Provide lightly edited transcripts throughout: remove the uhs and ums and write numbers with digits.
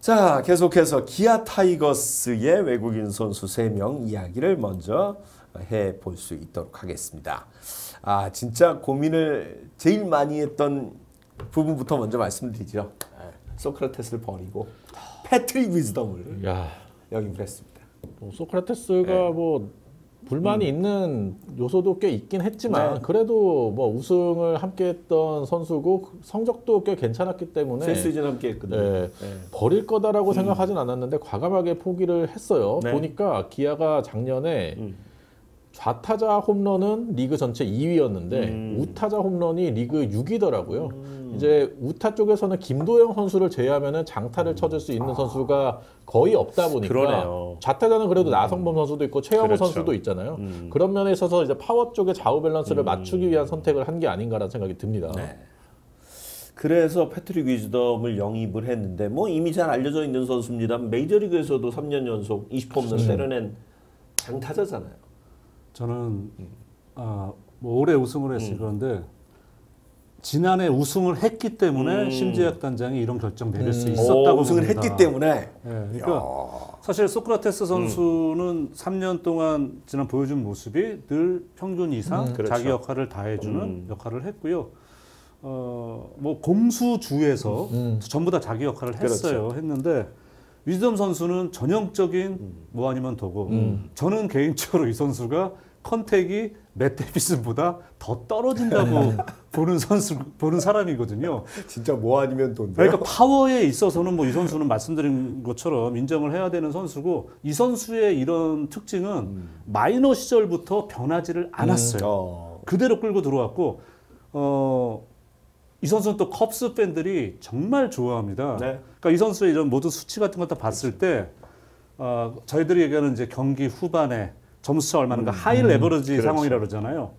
자, 계속해서 기아 타이거스의 외국인 선수 3명 이야기를 먼저 해볼 수 있도록 하겠습니다. 아, 진짜 고민을 제일 많이 했던 부분부터 먼저 말씀드리죠. 소크라테스를 버리고 패트릭 위즈덤을 영입을 했습니다. 소크라테스가 뭐 불만이 있는 요소도 꽤 있긴 했지만 그래도 뭐 우승을 함께했던 선수고 성적도 꽤 괜찮았기 때문에 새 시즌 함께했거든요. 버릴 거다라고 생각하진 않았는데 과감하게 포기를 했어요. 보니까 기아가 작년에 좌타자 홈런은 리그 전체 2위였는데 우타자 홈런이 리그 6위더라고요. 이제 우타 쪽에서는 김도영 선수를 제외하면은 장타를 쳐줄 수 있는 선수가 거의 없다 보니까 그러네요. 좌타자는 그래도 나성범 선수도 있고 최영호 그렇죠. 선수도 있잖아요. 그런 면에 있어서 이제 파워 쪽의 좌우 밸런스를 맞추기 위한 선택을 한 게 아닌가라는 생각이 듭니다. 그래서 패트릭 위즈덤을 영입을 했는데 뭐 이미 잘 알려져 있는 선수입니다. 메이저리그에서도 3년 연속 20홈런 때려낸 장타자잖아요. 저는 뭐 올해 우승을 했을 그런데 지난해 우승을 했기 때문에 심재학 단장이 이런 결정 내릴 수 있었다고 우승을 봅니다. 했기 때문에. 네, 그러니까 사실 소크라테스 선수는 3년 동안 지난 보여준 모습이 늘 평균 이상 그렇죠. 자기 역할을 다해주는 역할을 했고요. 뭐 공수주에서 전부 다 자기 역할을 했어요. 했는데 위즈덤 선수는 전형적인 뭐 아니면 도고 저는 개인적으로 이 선수가 컨택이 맷 데이비슨보다 더 떨어진다고 보는 사람이거든요. 진짜 뭐 아니면 돈데. 그러니까 파워에 있어서는 뭐 이 선수는 말씀드린 것처럼 인정을 해야 되는 선수고 이 선수의 이런 특징은 마이너 시절부터 변하지를 않았어요. 그대로 끌고 들어왔고 이 선수는 또 컵스 팬들이 정말 좋아합니다. 그러니까 이 선수의 이런 모든 수치 같은 것 다 봤을 때 저희들이 얘기하는 이제 경기 후반에 점수차 얼마인가 하이 레버리지 상황이라고 그러잖아요.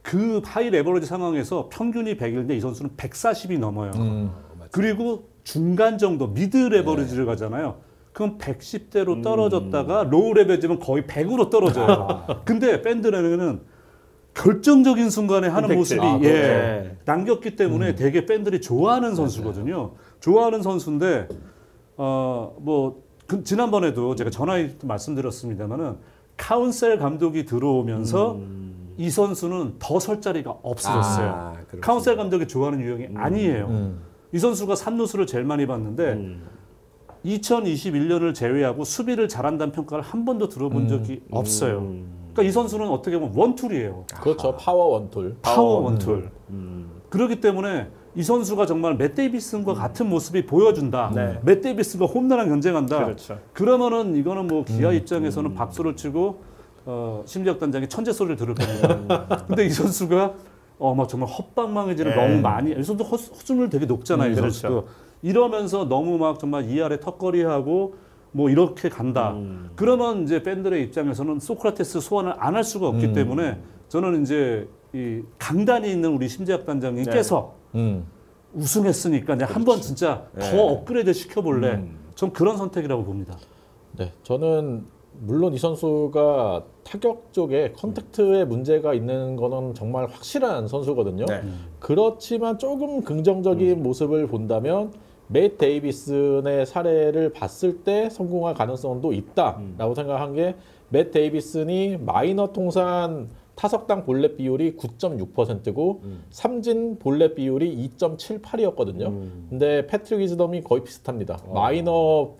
그 하이 레버리지 상황에서 평균이 100인데 이 선수는 140이 넘어요. 그리고 중간 정도 미드 레버리지를 가잖아요. 그럼 110대로 떨어졌다가 로우 레버리지면 거의 100으로 떨어져요. 근데 팬들에게는 결정적인 순간에 하는 모습이 남겼기 때문에 되게 팬들이 좋아하는 선수거든요. 좋아하는 선수인데 지난번에도 제가 전화에 말씀드렸습니다만은 카운셀 감독이 들어오면서 이 선수는 더 설 자리가 없어졌어요. 카운셀 감독이 좋아하는 유형이 아니에요. 이 선수가 3루수를 제일 많이 봤는데 2021년을 제외하고 수비를 잘한다는 평가를 한 번도 들어본 적이 없어요. 그러니까 이 선수는 어떻게 보면 원툴이에요. 그렇죠. 파워 원툴. 파워 원툴. 그렇기 때문에 이 선수가 정말 맷 데이비슨과 같은 모습이 보여준다. 맷 데이비슨과 홈런랑 경쟁한다. 그러면은 이거는 뭐 기아 입장에서는 박수를 치고 심재학 단장이 천재 소리를 들을 겁니다. 근데 이 선수가 막 정말 헛방망이질을 너무 많이. 이 선수 허수물 되게 높잖아요. 이 선수도. 이러면서 너무 막 정말 이 아래 턱걸이하고 뭐 이렇게 간다. 그러면 이제 팬들의 입장에서는 소크라테스 소환을 안 할 수가 없기 때문에 저는 이제 이 강단이 있는 우리 심재학 단장님께서 우승했으니까 이제 한번 진짜 더 업그레이드 시켜볼래. 전 그런 선택이라고 봅니다. 네, 저는 물론 이 선수가 타격 쪽에 컨택트에 문제가 있는 거는 정말 확실한 선수거든요. 그렇지만 조금 긍정적인 모습을 본다면 맷 데이비슨의 사례를 봤을 때 성공할 가능성도 있다라고 생각한 게 맷 데이비슨이 마이너 통산 타석당 볼넷 비율이 9.6%고 삼진 볼넷 비율이 2.78이었거든요. 근데 패트릭 위즈덤이 거의 비슷합니다. 마이너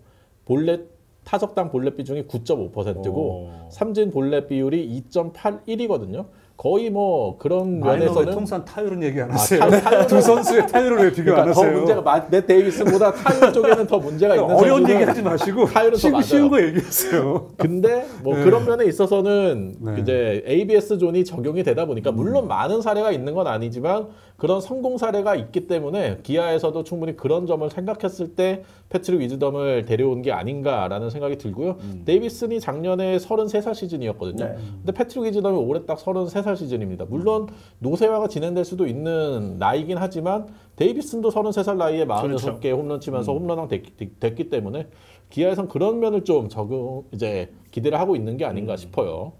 볼넷 타석당 볼넷 비중이 9.5%고 삼진 볼넷 비율이 2.81이거든요. 거의 뭐 그런 면에서는 통산 타율은 얘기 안 하세요. 두 선수의 타율을 왜 비교 안 하세요? 더 문제가 맷 데이비슨보다 타율 쪽에는 더 문제가 있는 어려운 선수가 얘기 하지 마시고 타율은 더 쉬운 거 얘기하세요. 근데 뭐 그런 면에 있어서는 이제 ABS 존이 적용이 되다 보니까 물론 많은 사례가 있는 건 아니지만 그런 성공 사례가 있기 때문에 기아에서도 충분히 그런 점을 생각했을 때 패트릭 위즈덤을 데려온 게 아닌가라는 생각이 들고요. 데이비슨이 작년에 33살 시즌이었거든요. 근데 패트릭 위즈덤이 올해 딱 33살 시즌입니다. 물론 노쇠화가 진행될 수도 있는 나이긴 하지만 데이비슨도 33살 나이에 46개 홈런 치면서 홈런왕 됐기 때문에 기아에선 그런 면을 좀 이제 기대를 하고 있는 게 아닌가 싶어요.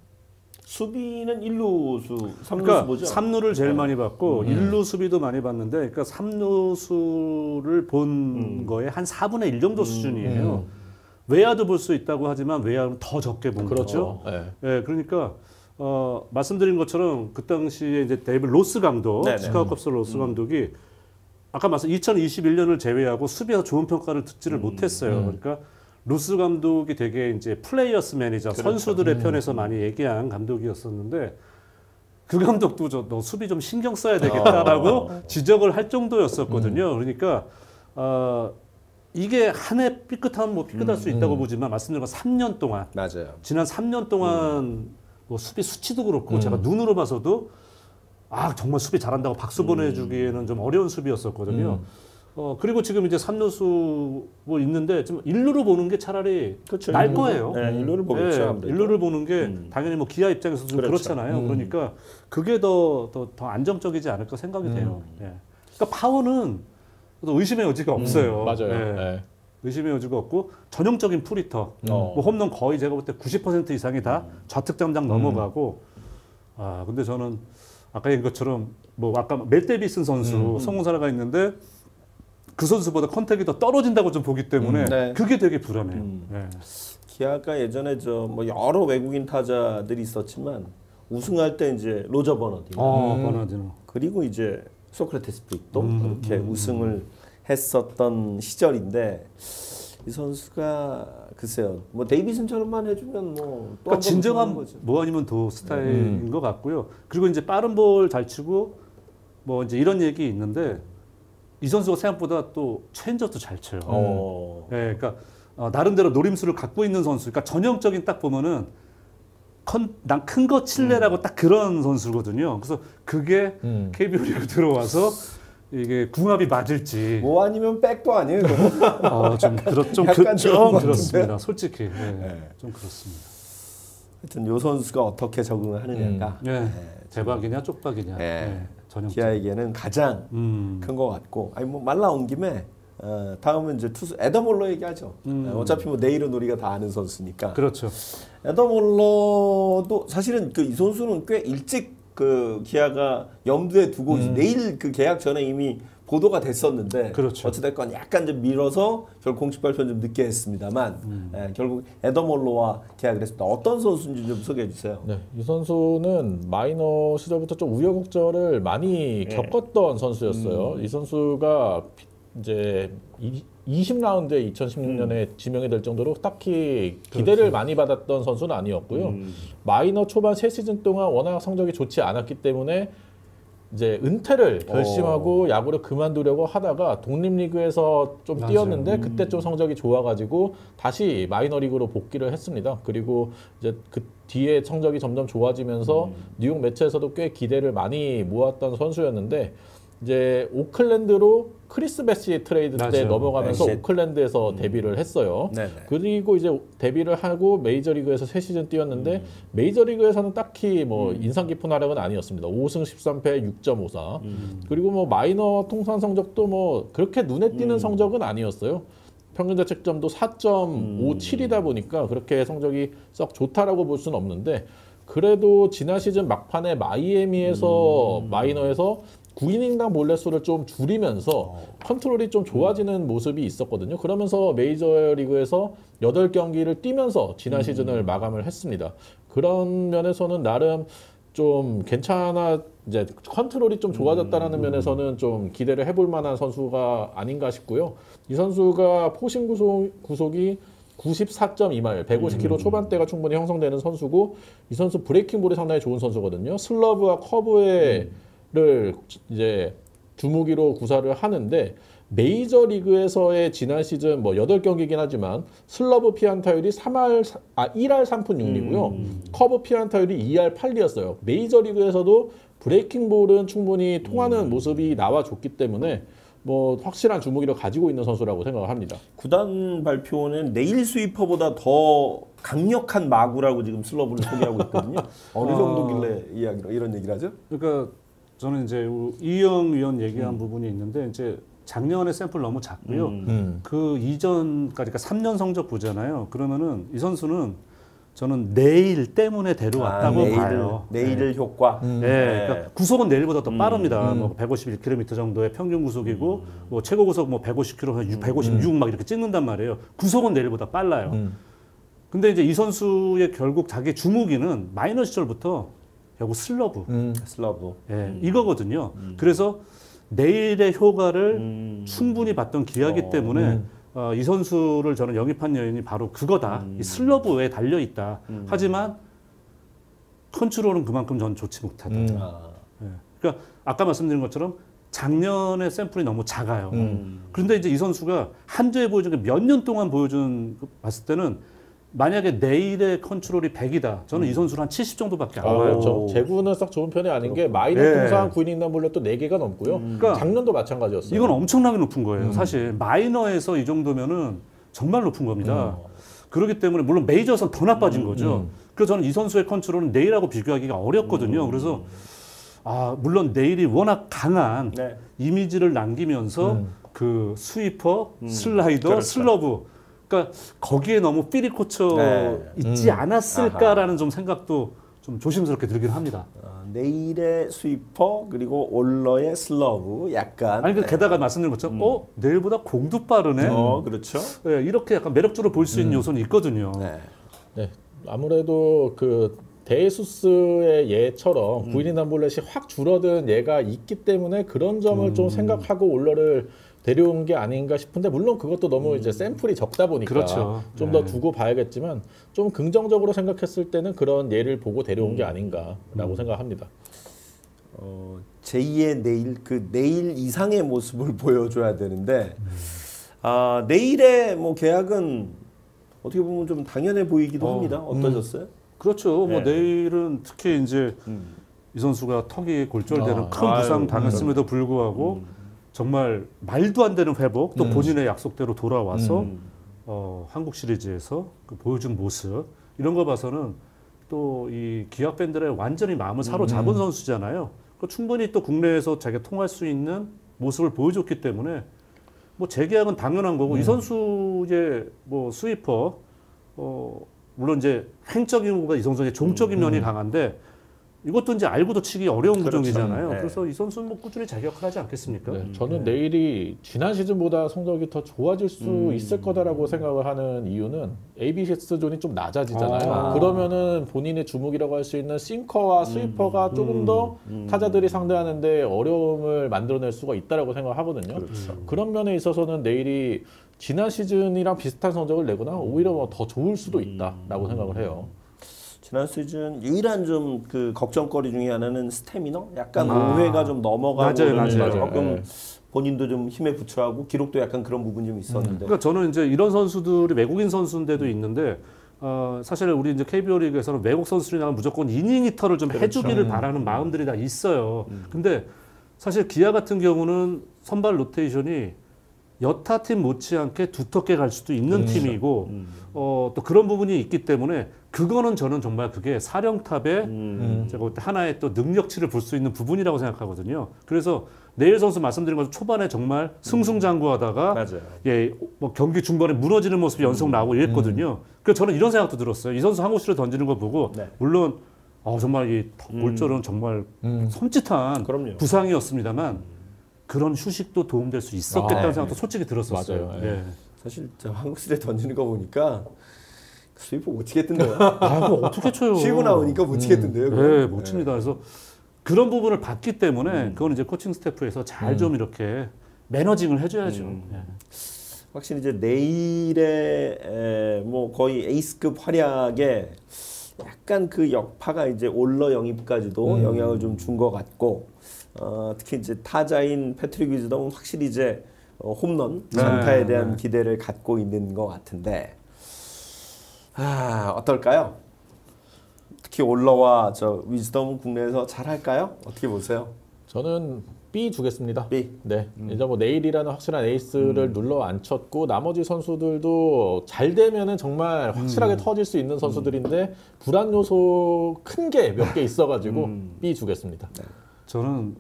수비는 1루수, 3루수 그러니까 보죠. 3루를 제일 많이 받고 1루 수비도 많이 받는데, 그러니까 3루수를 본 거에 한 4분의 1 정도 수준이에요. 외야도 볼 수 있다고 하지만 외야는 더 적게 본 그렇죠. 거죠. 네, 그러니까 말씀드린 것처럼 그 당시에 이제 데이비드 로스 감독, 시카고 컵스 로스 감독이 아까 말씀 2021년을 제외하고 수비에서 좋은 평가를 듣지를 못했어요. 그러니까 로스 감독이 되게 이제 플레이어스 매니저, 그렇죠. 선수들의 편에서 많이 얘기한 감독이었었는데, 그 감독도 너 수비 좀 신경 써야 되겠다라고 지적을 할 정도였었거든요. 그러니까 이게 한 해 삐끗하면 뭐 삐끗할 수 있다고 보지만, 말씀드린 건 3년 동안, 맞아요. 지난 3년 동안 뭐 수비 수치도 그렇고 제가 눈으로 봐서도 정말 수비 잘한다고 박수 보내주기에는 좀 어려운 수비였었거든요. 그리고 지금 이제 3루수 뭐 있는데 좀 1루로 보는 게 차라리 그렇죠. 날 거예요. 네, 1루를 보겠죠. 네, 1루를 보는 게 당연히 뭐 기아 입장에서 좀 그렇죠. 그렇잖아요. 그러니까 그게 더 안정적이지 않을까 생각이 돼요. 예. 그러니까 파워는 의심의 여지가 없어요. 맞아요. 예. 네. 의심의 여지가 없고 전형적인 풀히터. 뭐 홈런 거의 제가 볼 때 90% 이상이 다 좌측 담장 넘어가고. 근데 저는 아까 얘기한 것처럼 뭐 아까 멜 데이비슨 선수 성공사라가 있는데, 그 선수보다 컨택이 더 떨어진다고 좀 보기 때문에 네. 그게 되게 불안해요. 네. 기아가 예전에 뭐 여러 외국인 타자들이 있었지만 우승할 때 이제 로저 버너디너, 버너디너, 그리고 이제 소크라테스 브릭도 이렇게 우승을 했었던 시절인데, 이 선수가 글쎄요, 뭐 데이비슨처럼만 해주면 뭐 또 그러니까 진정한 뭐 아니면 도 스타일인 것 같고요. 그리고 이제 빠른 볼 잘 치고 뭐 이제 이런 얘기 있는데, 이 선수가 생각보다 또 체인지업도 잘 쳐요. 네, 그러니까 나름대로 노림수를 갖고 있는 선수. 그러니까 전형적인 딱 보면은 난 큰 거 칠래라고 딱 그런 선수거든요. 그래서 그게 KBO 리그 들어와서 이게 궁합이 맞을지. 뭐 아니면 백도 아니에요. 좀 그렇습니다. 솔직히 좀 그렇습니다. 하여튼 요 선수가 어떻게 적응을 하느냐가 대박이냐 쪽박이냐. 기아에게는 가장 큰 것 같고, 뭐 말 나온 김에 다음은 이제 투수 에더몰러 얘기하죠. 어차피 뭐 내일은 우리가 다 아는 선수니까. 그렇죠. 에더몰러도 사실은 이 선수는 꽤 일찍 그 기아가 염두에 두고 내일 그 계약 전에 이미 보도가 됐었는데, 그렇죠. 어찌됐건 약간 좀 밀어서 결국 공식 발표는 좀 늦게 했습니다만, 결국 에더몰러와 계약을 했습니다. 어떤 선수인지 좀 소개해 주세요. 네, 이 선수는 마이너 시절부터 좀 우여곡절을 많이 겪었던 선수였어요. 이 선수가 이제 20라운드에 2016년에 지명이 될 정도로 딱히 기대를 많이 받았던 선수는 아니었고요. 마이너 초반 3시즌 동안 워낙 성적이 좋지 않았기 때문에 이제 은퇴를 결심하고 야구를 그만두려고 하다가 독립리그에서 좀 뛰었는데, 그때 좀 성적이 좋아가지고 다시 마이너리그로 복귀를 했습니다. 그리고 이제 그 뒤에 성적이 점점 좋아지면서 뉴욕 매체에서도 꽤 기대를 많이 모았던 선수였는데, 이제 오클랜드로 크리스 베시 트레이드 때 넘어가면서 오클랜드에서 데뷔를 했어요. 그리고 이제 데뷔를 하고 메이저리그에서 3시즌 뛰었는데, 메이저리그에서는 딱히 뭐 인상 깊은 활약은 아니었습니다. 5승 13패 6.54. 그리고 뭐 마이너 통산 성적도 뭐 그렇게 눈에 띄는 성적은 아니었어요. 평균 자책점도 4.57이다 보니까 그렇게 성적이 썩 좋다라고 볼 수는 없는데, 그래도 지난 시즌 막판에 마이애미에서 마이너에서 9이닝당 볼넷수를 좀 줄이면서 컨트롤이 좀 좋아지는 모습이 있었거든요. 그러면서 메이저리그에서 8경기를 뛰면서 지난 시즌을 마감을 했습니다. 그런 면에서는 나름 좀 괜찮아, 이제 컨트롤이 좀 좋아졌다는 면에서는 좀 기대를 해볼 만한 선수가 아닌가 싶고요. 이 선수가 포심 구속이 94.2마일, 150km 초반대가 충분히 형성되는 선수고, 이 선수 브레이킹 볼이 상당히 좋은 선수거든요. 슬러브와 커브를 이제 주무기로 구사를 하는데, 메이저리그에서의 지난 시즌 뭐 8경기긴 하지만 슬러브 피안타율이 1할 3푼 6리고요. 커브 피안타율이 2할 8리였어요. 메이저리그에서도 브레이킹 볼은 충분히 통하는 모습이 나와줬기 때문에 뭐 확실한 주무기를 가지고 있는 선수라고 생각을 합니다. 구단 발표는 네일 스위퍼보다 더 강력한 마구라고 지금 슬러브를 소개하고 있거든요. 어느 정도길래 이런 얘기를 하죠? 그러니까 저는 이제 이영 위원 얘기한 부분이 있는데, 이제 작년에 샘플 너무 작고요. 그 이전까지, 그러니까 3년 성적 보잖아요. 그러면은 이 선수는 저는 내일 때문에 데려왔다고 봐요. 내일 효과. 그러니까 구속은 내일보다 더 빠릅니다. 뭐 151km 정도의 평균 구속이고 뭐 최고 구속 뭐 150km, 156 막 이렇게 찍는단 말이에요. 구속은 내일보다 빨라요. 근데 이제 이 선수의 결국 자기 주무기는 마이너 시절부터 결국 슬러브. 이거거든요. 그래서 내일의 효과를 충분히 봤던 기아이기 때문에 이 선수를 저는 영입한 요인이 바로 그거다. 이 슬러브에 달려 있다. 하지만 컨트롤은 그만큼 저는 좋지 못하다. 그러니까 아까 말씀드린 것처럼 작년에 샘플이 너무 작아요. 그런데 이제 이 선수가 한주에 보여준 게 몇 년 동안 보여준 봤을 때는 만약에 내일의 컨트롤이 100이다. 저는 이 선수는 한 70 정도밖에 안 봐요. 그렇죠. 제구는 썩 좋은 편이 아닌 게 마이너 통산 9이닝 홈런도 4개가 넘고요. 그러니까 작년도 마찬가지였어요. 이건 엄청나게 높은 거예요. 사실 마이너에서 이 정도면은 정말 높은 겁니다. 그렇기 때문에 물론 메이저에서는 더 나빠진 거죠. 그래서 저는 이 선수의 컨트롤은 내일하고 비교하기가 어렵거든요. 그래서 물론 내일이 워낙 강한 이미지를 남기면서 그 스위퍼, 슬라이더, 슬러브 그러니까 거기에 너무 삘이 꽂혀 있지 않았을까라는 좀 생각도 좀 조심스럽게 들긴 합니다. 내일의 스위퍼 그리고 올러의 슬러브 약간 아니 게다가 말씀드린 것처럼 내일보다 공도 빠르네. 그렇죠. 이렇게 약간 매력적으로 볼 수 있는 요소는 있거든요. 네. 아무래도 그 데이수스의 예처럼 9이닝 남볼렛이 확 줄어든 예가 있기 때문에 그런 점을 좀 생각하고 올러를 데려온 게 아닌가 싶은데 물론 그것도 너무 이제 샘플이 적다 보니까 그렇죠. 좀 더 두고 봐야겠지만 좀 긍정적으로 생각했을 때는 그런 예를 보고 데려온 게 아닌가라고 생각합니다. 제2의 내일 그 내일 이상의 모습을 보여줘야 되는데 내일의 뭐 계약은 어떻게 보면 좀 당연해 보이기도 합니다. 어떠셨어요? 그렇죠. 뭐 내일은 특히 이제 이 선수가 턱이 골절되는 큰 부상 당했음에도 불구하고 정말 말도 안 되는 회복 또 본인의 약속대로 돌아와서 한국 시리즈에서 그 보여준 모습 이런 거 봐서는 또 이 기아 팬들의 완전히 마음을 사로잡은 선수잖아요. 충분히 또 국내에서 자기가 통할 수 있는 모습을 보여줬기 때문에 뭐 재계약은 당연한 거고 이 선수의 뭐 스위퍼 물론 이제 횡적인 거가 이 선수의 종적인 면이 강한데 이것도 이제 알고도 치기 어려운 구종이잖아요. 그래서 이 선수는 뭐 꾸준히 자격을 하지 않겠습니까? 저는 내일이 지난 시즌보다 성적이 더 좋아질 수 있을 거다라고 생각을 하는 이유는 ABS 존이 좀 낮아지잖아요. 그러면은 본인의 주목이라고 할 수 있는 싱커와 스위퍼가 조금 더 타자들이 상대하는데 어려움을 만들어낼 수가 있다라고 생각을 하거든요. 그런 면에 있어서는 내일이 지난 시즌이랑 비슷한 성적을 내거나 오히려 뭐 더 좋을 수도 있다라고 생각을 해요. 지난 시즌 유일한 좀 그 걱정거리 중에 하나는 스태미너? 약간 5회가 좀 넘어가고 조금 본인도 좀 힘에 부처하고 기록도 약간 그런 부분이 좀 있었는데. 그러니까 저는 이제 이런 선수들이 외국인 선수인데도 있는데 사실 우리 이제 KBO 리그에서는 외국 선수들이 무조건 이닝 히터를 좀 해주기를 바라는 마음들이 다 있어요. 근데 사실 기아 같은 경우는 선발 로테이션이 여타팀 못지않게 두텁게 갈 수도 있는 팀이고 또 그런 부분이 있기 때문에 그거는 저는 정말 그게 사령탑의 제가 볼 때 하나의 또 능력치를 볼 수 있는 부분이라고 생각하거든요. 그래서 내일 선수 말씀드린 것처럼 초반에 정말 승승장구하다가 뭐 경기 중반에 무너지는 모습이 연속 나오고 이랬거든요. 그래서 저는 이런 생각도 들었어요. 이 선수 한국 시리즈 던지는 거 보고 물론 정말 이 골절은 정말 섬찟한 부상이었습니다만 그런 휴식도 도움될 수 있었겠다는 생각도 솔직히 들었었어요. 맞아요. 사실 저 한국 시리즈 던지는 거 보니까 스위퍼 못 치겠던데요. 뭐 어떻게 쳐요? 쉬고 나오니까 못 치겠던데요. 네, 못 칩니다. 그래서 그런 부분을 봤기 때문에 그건 이제 코칭 스태프에서 잘 좀 이렇게 매너징을 해줘야죠. 확실히 이제 내일의 뭐 거의 에이스급 활약에 약간 그 여파가 이제 올러 영입까지도 영향을 좀 준 것 같고. 특히 이제 타자인 패트릭 위즈덤은 확실히 이제 홈런, 장타에 대한 기대를 갖고 있는 것 같은데 어떨까요? 특히 올러와 저 위즈덤은 국내에서 잘할까요? 어떻게 보세요? 저는 B 주겠습니다. B. 네. 이제 뭐 내일이라는 확실한 에이스를 눌러 앉혔고 나머지 선수들도 잘 되면은 정말 확실하게 터질 수 있는 선수들인데 불안 요소 큰 게 몇 개 있어가지고 B 주겠습니다. 저는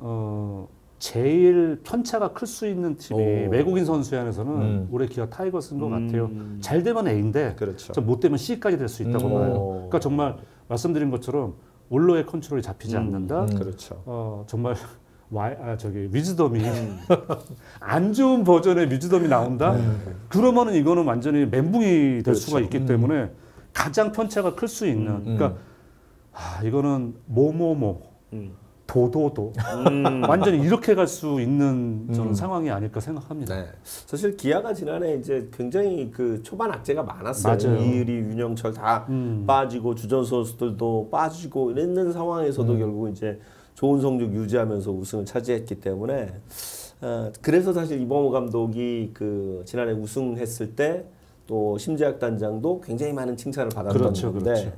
제일 편차가 클 수 있는 팀이 외국인 선수에 한해서는 올해 기아 타이거스인 것 같아요. 잘 되면 A인데 그렇죠. 좀 못 되면 C까지 될 수 있다고 봐요. 그러니까 정말 말씀드린 것처럼 올로의 컨트롤이 잡히지 않는다. 그렇죠. 정말 저기 위즈덤이 안 좋은 버전의 위즈덤이 나온다. 그러면은 이거는 완전히 멘붕이 될 그렇죠. 수가 있기 때문에 가장 편차가 클 수 있는. 그러니까 이거는 도도도 완전히 이렇게 갈 수 있는 저는 상황이 아닐까 생각합니다. 네. 사실 기아가 지난해 이제 굉장히 그 초반 악재가 많았어요. 맞아요. 이의리, 윤영철 다 빠지고 주전 선수들도 빠지고 이랬는 상황에서도 결국 이제 좋은 성적 유지하면서 우승을 차지했기 때문에 그래서 사실 이범호 감독이 그 지난해 우승했을 때 또 심재학 단장도 굉장히 많은 칭찬을 받았던 그렇죠, 건데 그렇죠.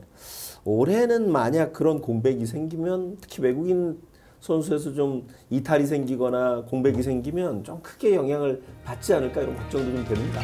올해는 만약 그런 공백이 생기면 특히 외국인 선수에서 좀 이탈이 생기거나 공백이 생기면 좀 크게 영향을 받지 않을까 이런 걱정도 좀 됩니다.